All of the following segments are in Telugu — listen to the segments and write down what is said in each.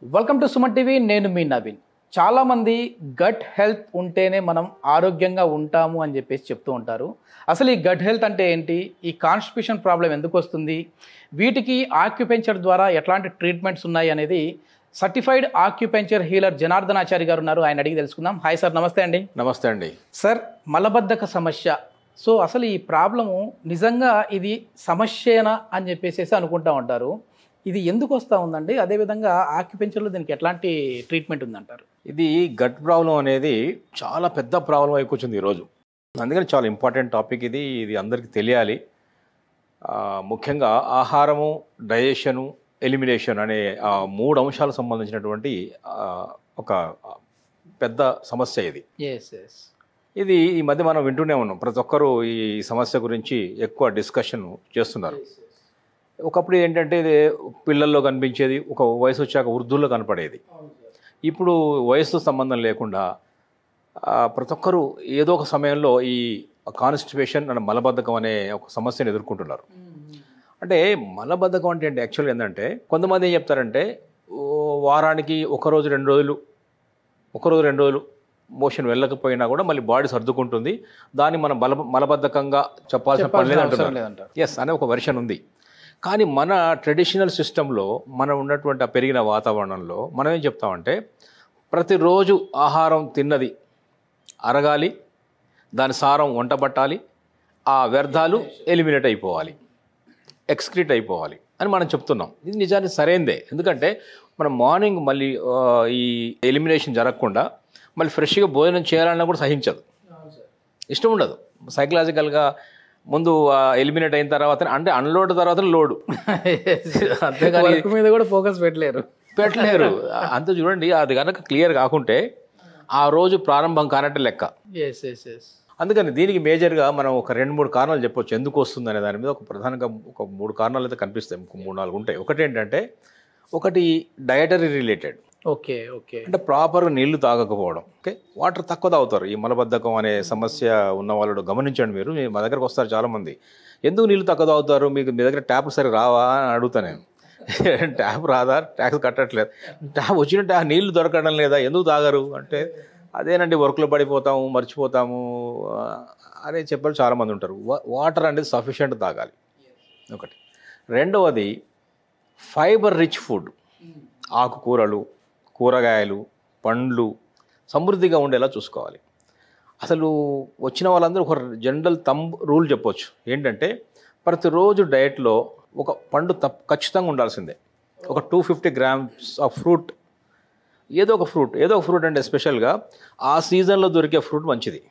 Welcome to Suman TV. నేను మీ నవీన్. చాలామంది గట్ హెల్త్ ఉంటేనే మనం ఆరోగ్యంగా ఉంటాము అని చెప్పేసి చెప్తూ ఉంటారు. అసలు ఈ గట్ హెల్త్ అంటే ఏంటి, ఈ కాన్స్టిపేషన్ ప్రాబ్లం ఎందుకు వస్తుంది, వీటికి ఆక్యుపెంచర్ ద్వారా ఎట్లాంటి ట్రీట్మెంట్స్ ఉన్నాయి అనేది సర్టిఫైడ్ ఆక్యుపెంచర్ హీలర్ జనార్దనాచారి గారు ఉన్నారు. ఆయన అడిగి తెలుసుకుందాం. హాయ్ సార్, నమస్తే అండి. నమస్తే అండి. సార్, మలబద్ధక సమస్య, సో అసలు ఈ ప్రాబ్లము నిజంగా ఇది సమస్యేనా అని చెప్పేసి అనుకుంటా ఉంటారు. ఇది ఎందుకు వస్తూ ఉందండి? అదేవిధంగా ఆక్యుపెంచర్లో దీనికి ఎట్లాంటి ట్రీట్మెంట్ ఉందంటారు? ఇది గట్ ప్రాబ్లం అనేది చాలా పెద్ద ప్రాబ్లం అయి కూర్చుంది ఈరోజు. అందుకని చాలా ఇంపార్టెంట్ టాపిక్ ఇది. ఇది అందరికీ తెలియాలి. ముఖ్యంగా ఆహారము, డైజెషను, ఎలిమినేషన్ అనే మూడు అంశాలకు సంబంధించినటువంటి ఒక పెద్ద సమస్య ఇది. ఇది ఈ మధ్య మనం వింటూనే ఉన్నాం. ప్రతి ఒక్కరూ ఈ సమస్య గురించి ఎక్కువ డిస్కషన్ చేస్తున్నారు. ఒకప్పుడు ఏంటంటే ఇది పిల్లల్లో కనిపించేది, ఒక వయసు వచ్చాక వృద్ధుల్లో కనపడేది. ఇప్పుడు వయసుతో సంబంధం లేకుండా ప్రతి ఒక్కరూ ఏదో ఒక సమయంలో ఈ కాన్స్టిపేషన్ అండ్ మలబద్ధకం అనే ఒక సమస్యను ఎదుర్కొంటున్నారు. అంటే మలబద్ధకం అంటే ఏంటి యాక్చువల్గా ఏంటంటే, కొంతమంది ఏం చెప్తారంటే వారానికి ఒకరోజు రెండు రోజులు మోషన్ వెళ్ళకపోయినా కూడా మళ్ళీ బాడీ సర్దుకుంటుంది, దాన్ని మనం మలబద్ధకంగా చెప్పాల్సిన పని లేదంటారు. ఎస్ అనే ఒక వెర్షన్ ఉంది. కానీ మన ట్రెడిషనల్ సిస్టంలో మనం ఉన్నటువంటి ఆ పెరిగిన వాతావరణంలో మనం ఏం చెప్తామంటే, ప్రతిరోజు ఆహారం తిన్నది అరగాలి, దాని సారం వంటబట్టాలి, ఆ వ్యర్థాలు ఎలిమినేట్ అయిపోవాలి, ఎక్స్క్రీట్ అయిపోవాలి అని మనం చెప్తున్నాం. ఇది నిజానికి సరైనదే. ఎందుకంటే మనం మార్నింగ్ మళ్ళీ ఈ ఎలిమినేషన్ జరగకుండా మళ్ళీ ఫ్రెష్గా భోజనం చేయాలన్నా కూడా సహించదు, ఇష్టం ఉండదు. సైకలాజికల్గా ముందు ఎలిమినేట్ అయిన తర్వాత అంటే అన్లోడ్ తర్వాత లోడు, అంతేగాని మీద కూడా ఫోకస్ పెట్టలేరు. అంత చూడండి. అది కనుక క్లియర్ కాకుంటే ఆ రోజు ప్రారంభం కానట్టు లెక్క. అందుకని దీనికి మేజర్గా మనం ఒక 2-3 కారణాలు చెప్పొచ్చు ఎందుకు వస్తుంది అనే దాని మీద. ఒక ప్రధానంగా ఒక 3 కారణాలు అయితే కనిపిస్తాయి, 3-4 ఉంటాయి. ఒకటి ఏంటంటే, ఒకటి డయటరీ రిలేటెడ్. ఓకే అంటే ప్రాపర్గా నీళ్లు తాగకపోవడం. వాటర్ తక్కువ తాగుతారు. ఈ మలబద్ధకం అనే సమస్య ఉన్న వాళ్ళు గమనించండి. మీరు మా దగ్గరకు వస్తారు చాలామంది, ఎందుకు నీళ్ళు తక్కువ తాగుతారు, మీ దగ్గర ట్యాప్ సరే రావా అని అడుగుతా నేను. ట్యాప్ రాదా, ట్యాక్స్ కట్టట్లేదు, ట్యాప్ వచ్చిన ట్యాప్ నీళ్లు దొరకడం లేదా, ఎందుకు తాగరు అంటే, అదేనండి వర్క్లో పడిపోతాము, మర్చిపోతాము అని చెప్పారు చాలామంది ఉంటారు. వాటర్ అనేది సఫిషియెంట్ తాగాలి ఒకటి. రెండవది ఫైబర్ రిచ్ ఫుడ్, ఆకుకూరలు, కూరగాయలు, పండ్లు సమృద్ధిగా ఉండేలా చూసుకోవాలి. అసలు వచ్చిన వాళ్ళందరూ ఒక జనరల్ రూల్ చెప్పొచ్చు ఏంటంటే, ప్రతిరోజు డయట్లో ఒక పండు ఖచ్చితంగా ఉండాల్సిందే. ఒక 250 grams ఆఫ్ ఫ్రూట్, ఏదో ఒక ఫ్రూట్ అంటే స్పెషల్గా ఆ సీజన్లో దొరికే ఫ్రూట్ మంచిది.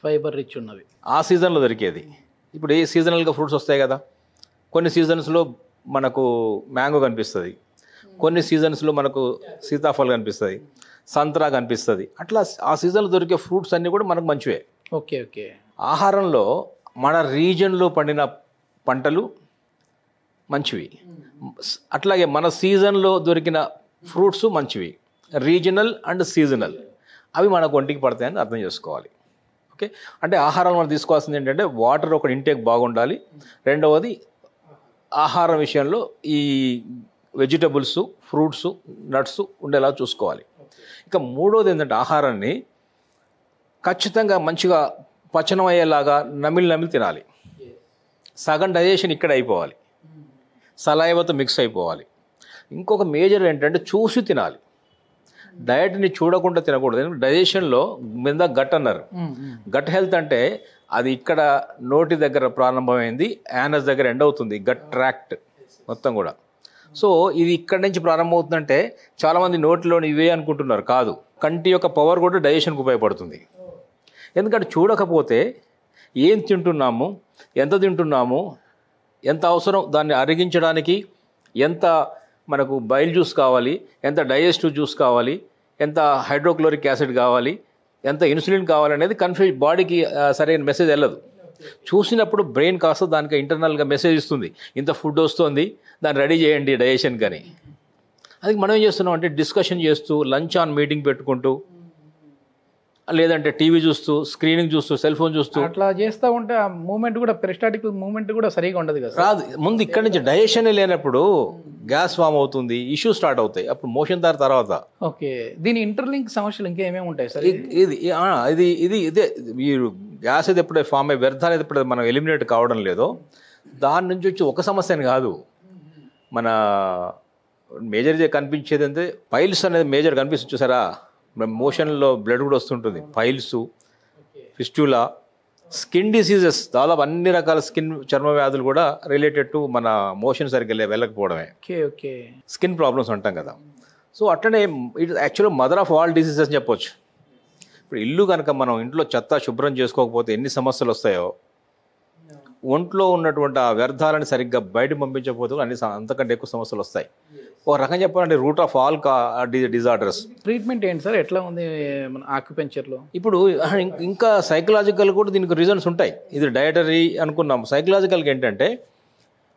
ఫైబర్ రిచ్ ఉన్నవి ఆ సీజన్లో దొరికేది. ఇప్పుడు ఏ సీజనల్గా ఫ్రూట్స్ వస్తాయి కదా, కొన్ని సీజన్స్లో మనకు మ్యాంగో కనిపిస్తుంది, కొన్ని సీజన్స్లో మనకు సీతాఫలం కనిపిస్తుంది, సంత్రా కనిపిస్తుంది. అట్లా ఆ సీజన్లో దొరికే ఫ్రూట్స్ అన్నీ కూడా మనకు మంచివే. ఓకే. ఆహారంలో మన రీజన్లో పండిన పంటలు మంచివి, అట్లాగే మన సీజన్లో దొరికిన ఫ్రూట్స్ మంచివి. రీజనల్ అండ్ సీజనల్ అవి మనకు ఒంటికి పడతాయని అర్థం చేసుకోవాలి. ఓకే, అంటే ఆహారం మనం తీసుకోవాల్సింది ఏంటంటే, వాటర్ ఒక ఇంటేక్ బాగుండాలి. రెండవది ఆహారం విషయంలో ఈ వెజిటబుల్స్, ఫ్రూట్స్, నట్స్ ఉండేలా చూసుకోవాలి. ఇక మూడోది ఏంటంటే, ఆహారాన్ని ఖచ్చితంగా మంచిగా పచనం అయ్యేలాగా నమిలి తినాలి. సగం డైజెషన్ ఇక్కడ అయిపోవాలి, సలైవతో మిక్స్ అయిపోవాలి. ఇంకొక మేజర్ ఏంటంటే, చూసి తినాలి. డయట్ని చూడకుండా తినకూడదు. డైజెషన్లో మీద గట్ అన్నారు. గట్ హెల్త్ అంటే అది ఇక్కడ నోటి దగ్గర ప్రారంభమైంది, యానస్ దగ్గర ఎండ్ అవుతుంది, గట్ ట్రాక్ట్ మొత్తం కూడా. సో ఇది ఇక్కడి నుంచి ప్రారంభమవుతుందంటే చాలామంది నోటిలోని ఇవే అనుకుంటున్నారు. కాదు, కంటి యొక్క పవర్ కూడా డైజెషన్కి ఉపయోగపడుతుంది. ఎందుకంటే చూడకపోతే ఏం తింటున్నాము, ఎంత తింటున్నాము, ఎంత అవసరం దాన్ని అరిగించడానికి, ఎంత మనకు బైల్ జ్యూస్ కావాలి, ఎంత డైజెస్టివ్ జ్యూస్ కావాలి, ఎంత హైడ్రోక్లోరిక్ యాసిడ్ కావాలి, ఎంత ఇన్సులిన్ కావాలనేది బాడీకి సరైన మెసేజ్ వెళ్ళదు. చూసినప్పుడు బ్రెయిన్ కాస్త దానికి ఇంటర్నల్గా మెసేజ్ ఇస్తుంది, ఇంత ఫుడ్ వస్తుంది, దాన్ని రెడీ చేయండి డైజెషన్ కానీ. అది మనం ఏం చేస్తున్నాం అంటే, డిస్కషన్ చేస్తూ, లంచ్ ఆన్ మీటింగ్ పెట్టుకుంటూ, లేదంటే టీవీ చూస్తూ, స్క్రీనింగ్ చూస్తూ, సెల్ ఫోన్ చూస్తూ అట్లా చేస్తూ ఉంటే ఆ మూమెంట్ కూడా, పెరిస్టాటిక్ మూమెంట్ కూడా సరిగా ఉండదు కదా. రాదు. ముందు ఇక్కడి నుంచి డైజెషన్ లేనప్పుడు గ్యాస్ ఫామ్ అవుతుంది, ఇష్యూ స్టార్ట్ అవుతాయి. అప్పుడు మోషన్ తర్వాత ఓకే, దీని ఇంటర్లింక్ సమస్యలు ఇంకేమేమి ఉంటాయి సార్? ఇదే మీరు గ్యాస్ అయితే ఎప్పుడైతే ఫామ్ అయ్యి వ్యర్థాలు అయితే ఎప్పుడైతే మనం ఎలిమినేట్ కావడం లేదో దాని నుంచి వచ్చి ఒక సమస్య అని కాదు. మన మేజర్ కనిపించేది అంటే పైల్స్ అనేది మేజర్ కనిపిస్తుంది చూసారా, మోషన్లో బ్లడ్ కూడా వస్తుంటుంది. పైల్స్, ఫిస్టులా, స్కిన్ డిసీజెస్, దాదాపు అన్ని రకాల చర్మ వ్యాధులు కూడా రిలేటెడ్ టు మన మోషన్ సరిగ్గా వెళ్ళకపోవడమే. ఓకే, స్కిన్ ప్రాబ్లమ్స్ అంటాం కదా. సో అట్లనే ఇట్ యాక్చువల్గా మదర్ ఆఫ్ ఆల్ డిసీజెస్ అని చెప్పొచ్చు. ఇప్పుడు ఇల్లు కనుక మనం ఇంట్లో చెత్త శుభ్రం చేసుకోకపోతే ఎన్ని సమస్యలు వస్తాయో, ఒంట్లో ఉన్నటువంటి ఆ వ్యర్థాలను సరిగ్గా బయట పంపించకపోతే అంతకంటే ఎక్కువ సమస్యలు వస్తాయి. ఒక రకం చెప్పాలంటే root of all disorders. Treatment ఏంటి సార్, ఎట్లా ఉంది మన ఆక్యుపెంచర్లో? ఇప్పుడు ఇంకా సైకలాజికల్ కూడా దీనికి రీజన్స్ ఉంటాయి. ఇది డయటరీ అనుకున్నాం. సైకలాజికల్గా ఏంటంటే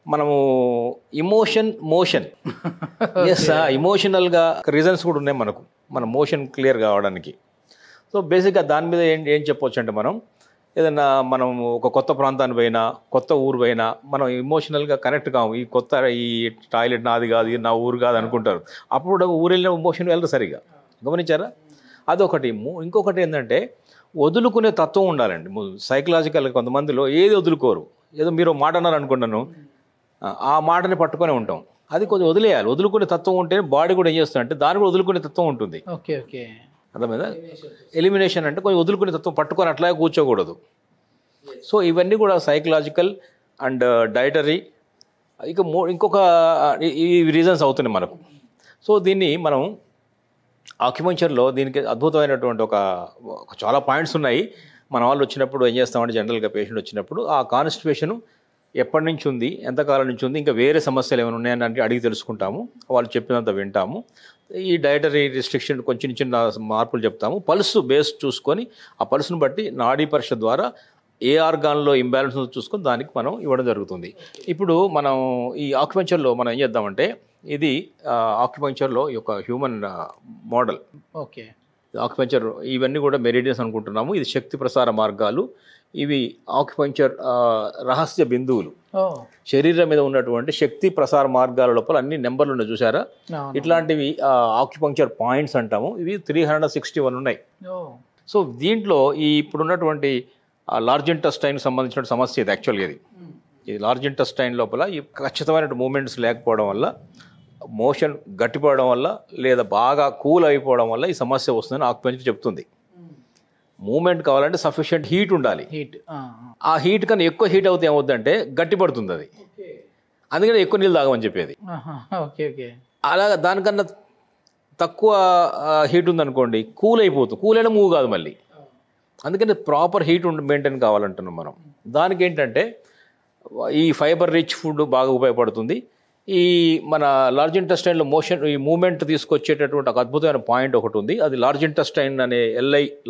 మనము మోషన్ ఇమోషనల్గా రీజన్స్ కూడా ఉన్నాయి మనకు, మన మోషన్ క్లియర్ కావడానికి. సో బేసిక్గా దాని మీద ఏం చెప్పొచ్చు అంటే మనం ఏదైనా మనం ఒక కొత్త ప్రాంతాన్ని పోయినా, కొత్త ఊరు పోయినా మనం ఇమోషనల్గా కనెక్ట్ కాము. ఈ టాయిలెట్ నాది కాదు, ఇది నా ఊరు కాదు అనుకుంటారు. అప్పుడు ఊరు వెళ్ళిన ఇమోషన్ వెళ్ళరు సరిగా. గమనించారా? అదొకటి. ఇంకొకటి ఏంటంటే వదులుకునే తత్వం ఉండాలండి. సైకలాజికల్గా కొంతమందిలో ఏది వదులుకోరు. ఏదో మీరు మాట అన్నారు అనుకుంటాను, ఆ మాటని పట్టుకొని ఉంటాం. అది కొంచెం వదిలేయాలి. వదులుకునే తత్వం ఉంటే బాడీ కూడా ఏం చేస్తుంది అంటే దాని కూడా వదులుకునే తత్వం ఉంటుంది. ఓకే ఓకే, అర్థమైందా? ఎలిమినేషన్ అంటే కొంచెం వదులుకునే తత్వం, పట్టుకొని అట్లాగే కూర్చోకూడదు. సో ఇవన్నీ కూడా సైకలాజికల్ అండ్ డైటరీ ఇంకొక ఈ రీజన్స్ అవుతున్నాయి మనకు. సో దీన్ని మనం ఆక్యుపంక్చర్లో దీనికి అద్భుతమైనటువంటి ఒక చాలా పాయింట్స్ ఉన్నాయి. మన వాళ్ళు వచ్చినప్పుడు ఏం చేస్తామంటే జనరల్గా పేషెంట్ వచ్చినప్పుడు ఆ కాన్స్టిపేషన్ ఎప్పటి నుంచి ఉంది, ఎంతకాలం నుంచి ఉంది, ఇంకా వేరే సమస్యలు ఏమైనా ఉన్నాయని అంటే అడిగి తెలుసుకుంటాము. వాళ్ళు చెప్పినంత వింటాము. ఈ డైటరీ రిస్ట్రిక్షన్ కొంచెం చిన్న మార్పులు చెప్తాము. పల్స్ బేస్ చూసుకొని ఆ పల్స్ను బట్టి నాడీ పరీక్ష ద్వారా ఏ ఆర్గాన్లో ఇంబ్యాలెన్స్ చూసుకొని దానికి మనం ఇవ్వడం జరుగుతుంది. ఇప్పుడు మనం ఈ ఆక్యుపంక్చర్లో మనం ఏం చేద్దామంటే ఇది ఆక్యుపంక్చర్లో ఈ యొక్క హ్యూమన్ మోడల్. ఓకే, ఆక్యుపంక్చర్ ఇవన్నీ కూడా మెరిడియన్స్ అనుకుంటున్నాము. ఇది శక్తి ప్రసార మార్గాలు. ఇవి ఆక్యుపంక్చర్ రహస్య బిందువులు. శరీరం మీద ఉన్నటువంటి శక్తి ప్రసార మార్గాల లోపల అన్ని నెంబర్లు ఉన్నాయి చూసారా, ఇట్లాంటివి ఆక్యుపంక్చర్ పాయింట్స్ అంటాము. ఇవి 361 ఉన్నాయి. సో దీంట్లో ఈ ఇప్పుడున్నటువంటి లార్జ్ ఇంటెస్టైన్ సంబంధించిన సమస్య ఇది. యాక్చువల్గా ఇది లార్జ్ ఇంటెస్టైన్ లోపల ఈ ఖచ్చితమైన మూమెంట్స్ లేకపోవడం వల్ల, మోషన్ గట్టిపోవడం వల్ల, లేదా బాగా కూల్ అయిపోవడం వల్ల ఈ సమస్య వస్తుందని ఆక్యుపంక్చర్ చెప్తుంది. మూమెంట్ కావాలంటే సఫిషియెంట్ హీట్ ఉండాలి. ఆ హీట్ కన్నా ఎక్కువ హీట్ అవుతే ఏమవుతుందంటే గట్టిపడుతుంది అది. అందుకని ఎక్కువ నీళ్ళు తాగమని చెప్పేది. అలాగా దానికన్నా తక్కువ హీట్ ఉందనుకోండి కూల్ అయిపోతుంది. కూల్ అయినా మూవ్ కాదు మళ్ళీ. అందుకని ప్రాపర్ హీట్ మెయింటైన్ కావాలంటున్నాం మనం. దానికి ఏంటంటే ఈ ఫైబర్ రిచ్ ఫుడ్ బాగా ఉపయోగపడుతుంది. ఈ మన లార్జ్ ఇంటెస్టైన్లో మోషన్ ఈ మూమెంట్ తీసుకొచ్చేటటువంటి ఒక అద్భుతమైన పాయింట్ ఒకటి ఉంది. అది లార్జ్ ఇంటెస్టైన్ అనే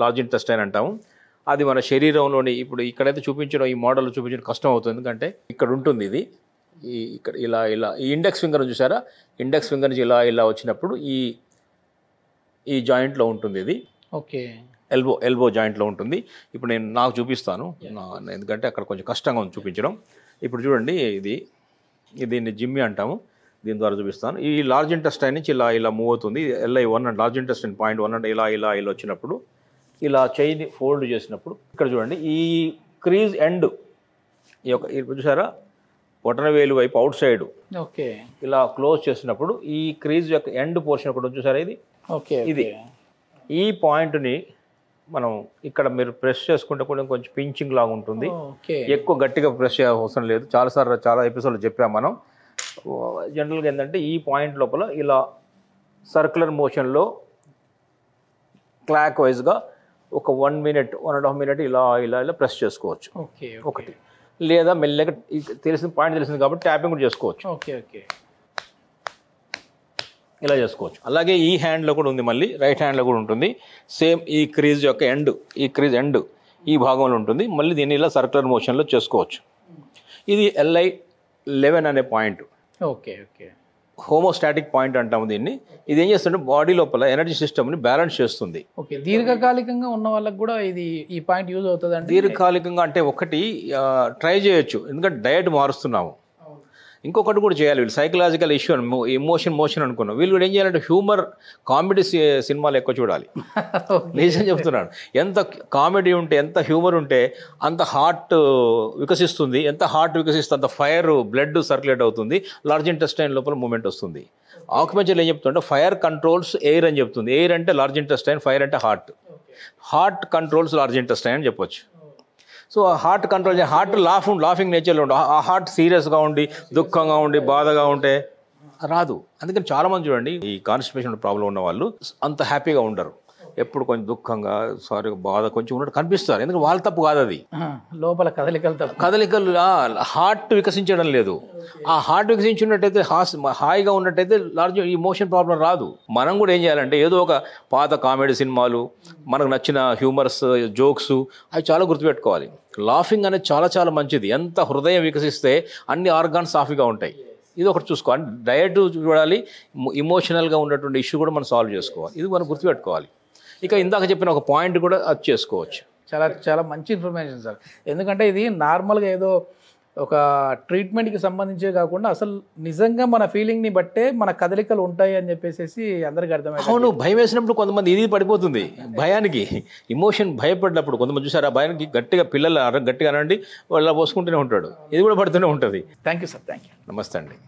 లార్జ్ ఇంటెస్టైన్ అంటాము. అది మన శరీరంలోని ఇప్పుడు ఇక్కడైతే చూపించడం, ఈ మోడల్ చూపించడం కష్టం అవుతుంది. ఎందుకంటే ఇక్కడ ఉంటుంది ఇది, ఇక్కడ ఇలా ఈ ఇండెక్స్ ఫింగర్ చూసారా, ఇండెక్స్ ఫింగర్ నుంచి ఇలా వచ్చినప్పుడు ఈ జాయింట్లో ఉంటుంది ఇది. ఓకే, ఎల్బో జాయింట్లో ఉంటుంది. ఇప్పుడు నేను నాకు చూపిస్తాను, ఎందుకంటే అక్కడ కొంచెం కష్టంగా ఉంది చూపించడం. ఇప్పుడు చూడండి, దీన్ని జిమ్మి అంటాము. దీని ద్వారా చూపిస్తాను. ఈ లార్జ్ ఇంటెస్టైన్ నుంచి ఇలా మూవ్ అవుతుంది. LI1 and large intestine point 1 అంటే ఇలా వచ్చినప్పుడు ఇలా చైన్ ఫోల్డ్ చేసినప్పుడు ఇక్కడ చూడండి ఈ క్రీజ్ ఎండ్ ఈ యొక్క చూసారా బొటనవేలు వైపు అవుట్ సైడ్ ఓకే ఇలా క్లోజ్ చేసినప్పుడు ఈ క్రీజ్ యొక్క ఎండ్ పోర్షన్ ఒకటి చూసారా ఇది. ఓకే, ఇది ఈ పాయింట్ని మనం ఇక్కడ మీరు ప్రెస్ చేసుకుంటే కూడా కొంచెం పించింగ్ లాగా ఉంటుంది. ఎక్కువ గట్టిగా ప్రెస్ చేయాల్సిన అవసరం లేదు. చాలా ఎపిసోడ్లో చెప్పాము మనం. జనరల్గా ఏంటంటే ఈ పాయింట్ లోపల ఇలా సర్క్యులర్ మోషన్లో క్లాక్ వైజ్గా ఒక 1 minute 1.5 minutes ఇలా ప్రెస్ చేసుకోవచ్చు. ఒకటి లేదా మెల్లగా పాయింట్ తెలిసింది కాబట్టి ట్యాపింగ్ కూడా చేసుకోవచ్చు. ఇలా చేసుకోవచ్చు. అలాగే ఈ హ్యాండ్లో కూడా ఉంది, మళ్ళీ రైట్ హ్యాండ్లో కూడా ఉంటుంది. సేమ్ ఈ క్రీజ్ యొక్క ఎండ్ ఈ భాగంలో ఉంటుంది. మళ్ళీ దీన్ని ఇలా సర్క్యులర్ మోషన్లో చేసుకోవచ్చు. ఇది LI11 అనే పాయింట్. హోమోస్టాటిక్ పాయింట్ అంటాము దీన్ని. ఇది ఏం చేస్తుంటే బాడీ లోపల ఎనర్జీ సిస్టమ్ని బ్యాలెన్స్ చేస్తుంది. దీర్ఘకాలికంగా ఉన్న వాళ్ళకి కూడా ఈ పాయింట్ యూజ్ అవుతుంది. దీర్ఘకాలికంగా అంటే ఒకటి ట్రై చేయొచ్చు, ఎందుకంటే డయట్ మారుస్తున్నాము. ఇంకొకటి కూడా చేయాలి వీళ్ళు, సైకలాజికల్ ఇష్యూ మోషన్ అనుకున్నాం, వీళ్ళు కూడా ఏం చేయాలంటే హ్యూమర్ కామెడీ సినిమాలు ఎక్కువ చూడాలి. నిజం చెప్తున్నాను, ఎంత కామెడీ ఉంటే ఎంత హ్యూమర్ ఉంటే అంత హార్ట్ వికసిస్తుంది, ఎంత హార్ట్ వికసిస్తే అంత ఫైర్ బ్లడ్ సర్క్యులేట్ అవుతుంది, లార్జ్ ఇంటెస్టైన్ లోపల మూమెంట్ వస్తుంది. ఆక్యుపెంచర్లో ఏం చెప్తుంటే ఫైర్ కంట్రోల్స్ ఎయిర్ అని చెప్తుంది. ఎయిర్ అంటే లార్జ్ ఇంటెస్టైన్, ఫైర్ అంటే హార్ట్ కంట్రోల్స్ లార్జ్ ఇంటెస్టైన్ అని చెప్పొచ్చు. So heart control, heart laughing నేచర్లో ఉండి, ఆ హార్ట్ సీరియస్గా ఉండి దుఃఖంగా ఉండి బాధగా ఉంటే రాదు. అందుకని చాలామంది చూడండి ఈ కాన్స్టిపేషన్ ప్రాబ్లం ఉన్న వాళ్ళు అంత హ్యాపీగా ఉండరు, ఎప్పుడు కొంచెం దుఃఖంగా బాధ కొంచెం ఉన్నట్టు కనిపిస్తారు. ఎందుకంటే వాళ్ళ తప్పు కాదు, అది లోపల కదలికలు హార్ట్ వికసించడం లేదు. ఆ హార్ట్ వికసించినట్టయితే హాయిగా ఉన్నట్టయితే లార్జ్ ఈ మోషన్ ప్రాబ్లం రాదు. మనం కూడా ఏం చేయాలంటే ఏదో ఒక పాత కామెడీ సినిమాలు, మనకు నచ్చిన హ్యూమర్స్ జోక్స్ అవి చాలా గుర్తుపెట్టుకోవాలి. లాఫింగ్ అనేది చాలా చాలా మంచిది. ఎంత హృదయం వికసిస్తే అన్ని ఆర్గాన్స్ సాఫీగా ఉంటాయి. ఇది ఒకటి చూసుకోవాలి. డయట్ చూడాలి, ఇమోషనల్గా ఉన్నటువంటి ఇష్యూ కూడా మనం సాల్వ్ చేసుకోవాలి. ఇది మనం గుర్తుపెట్టుకోవాలి. ఇక ఇందాక చెప్పిన ఒక పాయింట్ కూడా అది చేసుకోవచ్చు. చాలా చాలా మంచి ఇన్ఫర్మేషన్ సార్. ఎందుకంటే ఇది నార్మల్గా ఏదో ఒక ట్రీట్మెంట్కి సంబంధించే కాకుండా అసలు నిజంగా మన ఫీలింగ్ని బట్టే మన కదలికలు ఉంటాయి అని చెప్పేసి అందరికీ అర్థమైంది. అవును, భయం వేసినప్పుడు కొంతమంది ఇది పడిపోతుంది భయానికి. ఇమోషన్ భయపడినప్పుడు కొంతమంది చూసారు, ఆ భయానికి గట్టిగా పిల్లలు గట్టిగా అనండి, వాళ్ళ పోసుకుంటూనే ఉంటాడు, ఇది కూడా పడుతూనే ఉంటుంది. Thank you sir. Thank you. నమస్తే అండి.